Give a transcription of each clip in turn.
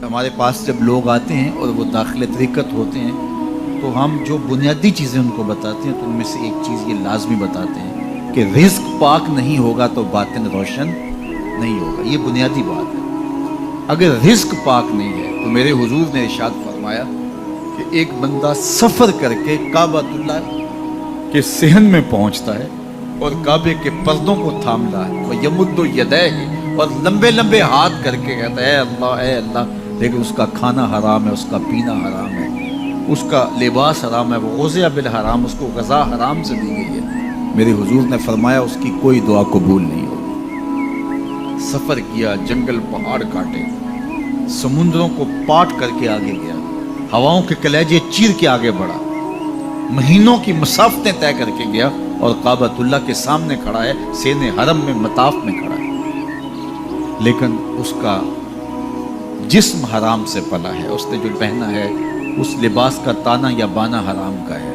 ہمارے پاس جب لوگ آتے ہیں اور وہ داخل طریقت ہوتے ہیں تو ہم جو بنیادی چیزیں ان کو بتاتے ہیں تو ان میں سے ایک چیز یہ لازمی بتاتے ہیں کہ رزق پاک نہیں ہوگا تو باطن روشن نہیں ہوگا. یہ بنیادی بات ہے. اگر رزق پاک نہیں ہے تو میرے حضور نے ارشاد فرمایا کہ ایک بندہ سفر کر کے کعبۃ اللہ کے صحن میں پہنچتا ہے اور کعبے کے پردوں کو تھامتا ہے وَيَمُدُّ يَدَيْهِ اور لمبے لمبے ہاتھ کر کے کہتا ہے اے اللہ, لیکن اس کا کھانا حرام ہے, اس کا پینا حرام ہے, اس کا لباس حرام ہے, وہ غزیہ بالحرام, اس کو غذا حرام سے دی گئی ہے. میرے حضور نے فرمایا اس کی کوئی دعا قبول نہیں ہوگی. سفر کیا, جنگل پہاڑ کاٹے, سمندروں کو پاٹ کر کے آگے گیا, ہواؤں کے کلیجے چیر کے آگے بڑھا, مہینوں کی مسافتیں طے کر کے گیا اور کعبۃ اللہ کے سامنے کھڑا ہے, سین حرم میں مطاف میں کھڑا ہے, لیکن اس کا جسم حرام سے پلا ہے. اس نے جو پہنا ہے اس لباس کا تانا یا بانا حرام کا ہے,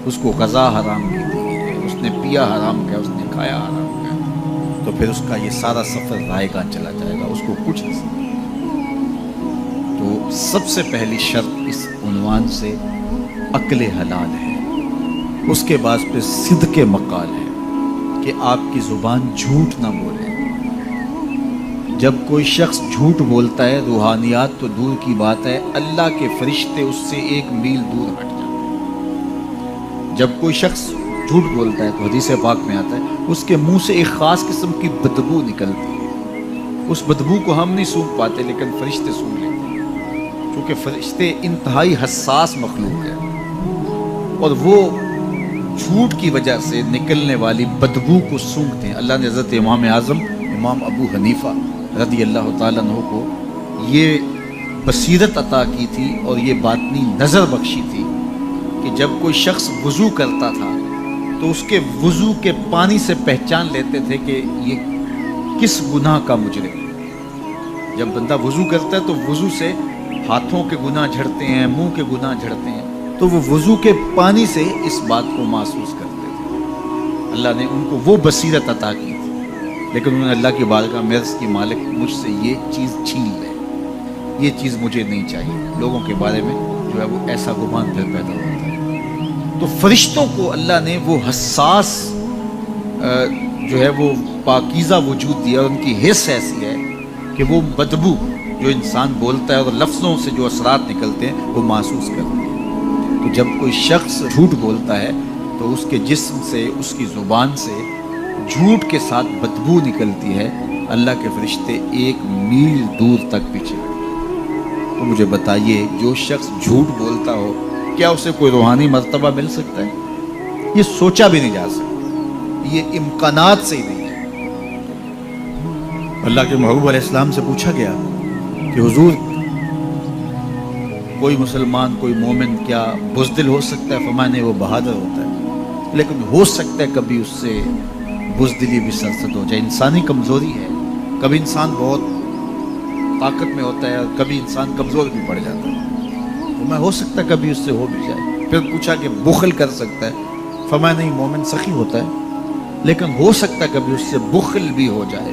اس کو غذا حرام کی دی ہے, اس نے پیا حرام کا, اس نے کھایا حرام کا, تو پھر اس کا یہ سارا سفر رائے گاہ چلا جائے گا, اس کو کچھ نہیں. تو سب سے پہلی شرط اس عنوان سے عقل حلال ہے. اس کے بعد پھر صدق مقال ہے کہ آپ کی زبان جھوٹ نہ بولے. جب کوئی شخص جھوٹ بولتا ہے روحانیات تو دور کی بات ہے, اللہ کے فرشتے اس سے 1 میل دور ہٹ جاتے ہیں. جب کوئی شخص جھوٹ بولتا ہے تو حدیث پاک میں آتا ہے اس کے منہ سے ایک خاص قسم کی بدبو نکلتی ہے. اس بدبو کو ہم نہیں سونگھ پاتے لیکن فرشتے سونگھ لیتے ہیں, کیونکہ فرشتے انتہائی حساس مخلوق ہے اور وہ جھوٹ کی وجہ سے نکلنے والی بدبو کو سونگھتے ہیں. اللہ نے حضرت امام اعظم امام ابو حنیفہ رضی اللہ تعالیٰ عنہ کو یہ بصیرت عطا کی تھی اور یہ باطنی نظر بخشی تھی کہ جب کوئی شخص وضو کرتا تھا تو اس کے وضو کے پانی سے پہچان لیتے تھے کہ یہ کس گناہ کا مجرم ہے. جب بندہ وضو کرتا ہے تو وضو سے ہاتھوں کے گناہ جھڑتے ہیں, منہ کے گناہ جھڑتے ہیں, تو وہ وضو کے پانی سے اس بات کو محسوس کرتے تھے. اللہ نے ان کو وہ بصیرت عطا کی تھی, لیکن انہوں نے اللہ کی بارگاہ میں عرض کی مالک مجھ سے یہ چیز چھین لے, یہ چیز مجھے نہیں چاہیے. لوگوں کے بارے میں جو ہے وہ ایسا گمان پھر پیدا ہوتا ہے. تو فرشتوں کو اللہ نے وہ حساس جو ہے وہ پاکیزہ وجود دیا, اور ان کی حس ایسی ہے کہ وہ بدبو جو انسان بولتا ہے اور لفظوں سے جو اثرات نکلتے ہیں وہ محسوس کرتے ہیں. تو جب کوئی شخص جھوٹ بولتا ہے تو اس کے جسم سے, اس کی زبان سے جھوٹ کے ساتھ بدبو نکلتی ہے. اللہ کے فرشتے 1 میل دور تک پیچھے. تو مجھے بتائیے جو شخص جھوٹ بولتا ہو کیا اسے کوئی روحانی مرتبہ مل سکتا ہے؟ یہ سوچا بھی نہیں جا سکتا, یہ امکانات سے ہی نہیں ہے. اللہ کے محبوب علیہ السلام سے پوچھا گیا کہ حضور کوئی مسلمان کوئی مومن کیا بزدل ہو سکتا ہے؟ فرمایا نہیں, وہ بہادر ہوتا ہے, لیکن ہو سکتا ہے کبھی اس سے بزدلی بھی سرزد ہو جائے. انسانی کمزوری ہے, کبھی انسان بہت طاقت میں ہوتا ہے اور کبھی انسان کمزور بھی پڑ جاتا ہے. تو میں ہو سکتا ہے کبھی اس سے ہو بھی جائے. پھر پوچھا کہ بخل کر سکتا ہے؟ فرمایا نہیں, مومن سخی ہوتا ہے لیکن ہو سکتا ہے کبھی اس سے بخل بھی ہو جائے.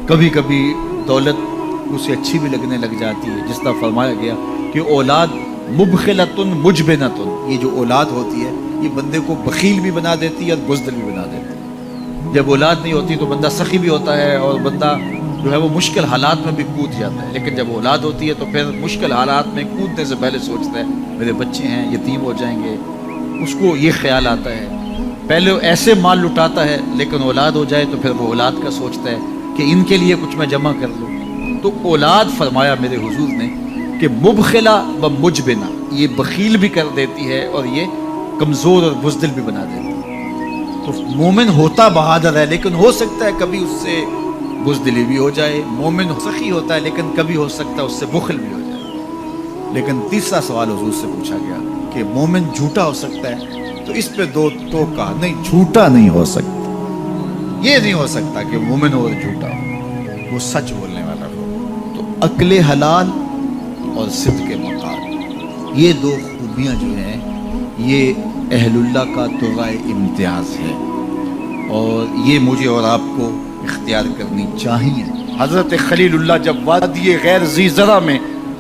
کبھی کبھی دولت اسے اچھی بھی لگنے لگ جاتی ہے, جس طرح فرمایا گیا کہ اولاد مبخلتن مجبنتن, یہ جو اولاد ہوتی ہے یہ بندے کو بخیل بھی بنا دیتی ہے اور بزدل بھی بنا دیتی ہے. جب اولاد نہیں ہوتی تو بندہ سخی بھی ہوتا ہے اور بندہ جو ہے وہ مشکل حالات میں بھی کود جاتا ہے, لیکن جب اولاد ہوتی ہے تو پھر مشکل حالات میں کودنے سے پہلے سوچتا ہے میرے بچے ہیں یتیم ہو جائیں گے. اس کو یہ خیال آتا ہے, پہلے ایسے مال لٹاتا ہے لیکن اولاد ہو جائے تو پھر وہ اولاد کا سوچتا ہے کہ ان کے لیے کچھ میں جمع کر لوں. تو اولاد فرمایا میرے حضور نے کہ مبخلہ و مجبنہ, یہ بخیل بھی کر دیتی ہے اور یہ کمزور اور بزدل بھی بنا دیتی ہے. تو مومن ہوتا بہادر ہے لیکن ہو سکتا ہے کبھی اس سے بزدلی بھی ہو جائے. مومن سخی ہوتا ہے لیکن کبھی ہو سکتا ہے اس سے بخل بھی ہو جائے. لیکن تیسرا سوال حضور سے پوچھا گیا کہ مومن جھوٹا ہو سکتا ہے؟ تو اس پہ 2 تو کہا نہیں, جھوٹا نہیں ہو سکتا. یہ نہیں ہو سکتا کہ مومن ہو اور جھوٹا ہو, وہ سچ بولنے والا ہو. تو عقل حلال اور صدق مقال, یہ 2 خوبیاں جو ہیں یہ اہل اللہ کا ترائے امتیاز ہے اور یہ مجھے اور آپ کو اختیار کرنی چاہیے. حضرت خلیل اللہ جب وادی غیر ذی زرع میں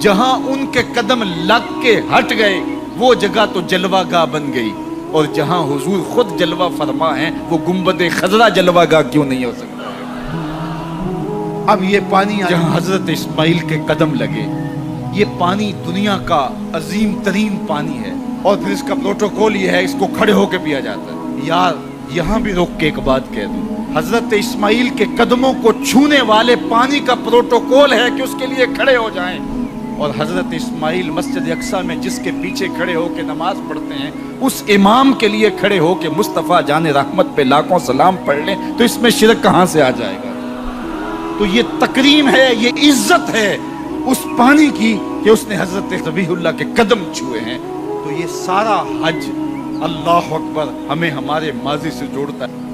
جہاں ان کے قدم لگ کے ہٹ گئے وہ جگہ تو جلوہ گاہ بن گئی، اور جہاں حضور خود جلوہ فرما ہیں وہ گنبد خضرا جلوہ گاہ کیوں نہیں ہو سکتا؟ اب یہ پانی جہاں حضرت اسماعیل کے قدم لگے، یہ پانی دنیا کا عظیم ترین پانی ہے، اور پھر اس کا پروٹوکول یہ ہے، اس کو کھڑے ہو کے پیا جاتا ہے۔ یار یہاں بھی روک کے ایک بات کہہ دوں، حضرت اسماعیل کے قدموں کو چھونے والے پانی کا پروٹوکول ہے کہ اس کے لیے کھڑے ہو جائیں، اور حضرت اسماعیل مسجد اقصیٰ میں جس کے پیچھے کھڑے ہو کے نماز پڑھتے ہیں اس امام کے لیے کھڑے ہو کے مصطفیٰ جان رحمت پہ لاکھوں سلام پڑھ لیں، تو اس میں شرک کہاں سے آ جائے گا؟ تو یہ تکریم ہے، یہ عزت ہے اس پانی کی کہ اس نے حضرت ذبیح اللہ کے قدم چھوئے ہیں۔ تو یہ سارا حج اللہ اکبر ہمیں ہمارے ماضی سے جوڑتا ہے۔